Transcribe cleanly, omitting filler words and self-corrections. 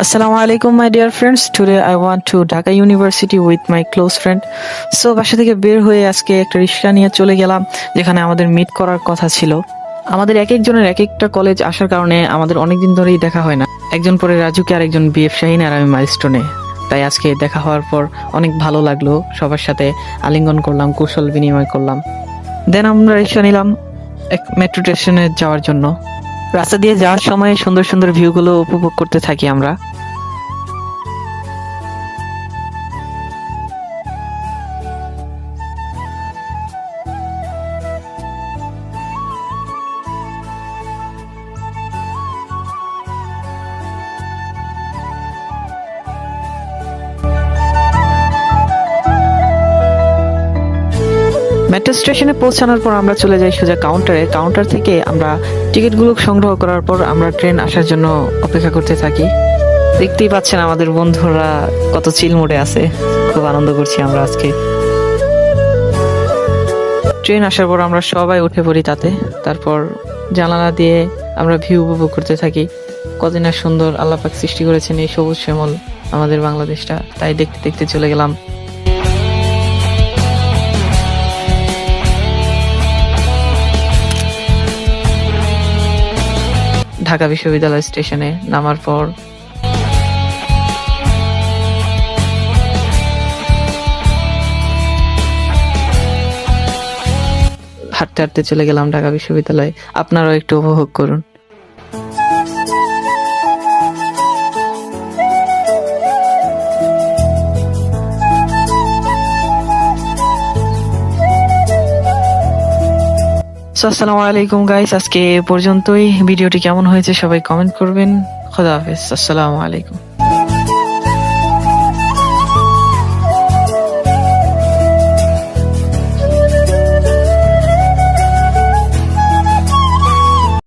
Assalamu alaikum, my dear friends. Today I want to Dhaka University with my close friend. So বাসা থেকে বের হয়ে আজকে একটা রিক্সা নিয়ে চলে গেলাম যেখানে আমাদের মিট করার কথা ছিল। আমাদের এক একজনের এক একটা কলেজ আসার কারণে আমাদের অনেকদিন ধরেই দেখা হয় না। একজন পরে রাজুকে আর একজন বিএফ শাহিন আর আমি মাইলস্টোনে। তাই আজকে দেখা হওয়ার পর অনেক ভালো লাগলো, সবার সাথে আলিঙ্গন করলাম, কৌশল বিনিময় করলাম। দেন আমরা রিক্সা নিলাম এক মেট্রো স্টেশনে যাওয়ার জন্য। রাস্তা দিয়ে যাওয়ার সময় সুন্দর সুন্দর ভিউগুলো উপভোগ করতে থাকি আমরা। মেট্রো স্টেশনে পৌঁছানোর পর আমরা চলে যাই সোজা কাউন্টারে। কাউন্টার থেকে আমরা টিকিটগুলো সংগ্রহ করার পর আমরা ট্রেন আসার জন্য অপেক্ষা করতে থাকি। দেখতেই পাচ্ছেন আমাদের বন্ধুরা কত চিল মোডে আছে, খুব আনন্দ করছি আমরা আজকে। ট্রেন আসার পর আমরা সবাই উঠে পড়ি তাতে। তারপর জানালা দিয়ে আমরা ভিউ উপভোগ করতে থাকি। কত না সুন্দর আল্লাহ পাক সৃষ্টি করেছেন এই সবুজ শ্যামল আমাদের বাংলাদেশটা, তাই দেখতে দেখতে চলে গেলাম। ঢাকা বিশ্ববিদ্যালয় স্টেশনে নামার পর হাঁটতে হাঁটতে চলে গেলাম ঢাকা বিশ্ববিদ্যালয়ে। আপনারাও একটু উপভোগ করুন। আসসালামু আলাইকুম গাইস, আজকে এ পর্যন্তই। ভিডিওটি কেমন হয়েছে সবাই কমেন্ট করবেন। খোদা হাফেজ, আসসালামু আলাইকুম।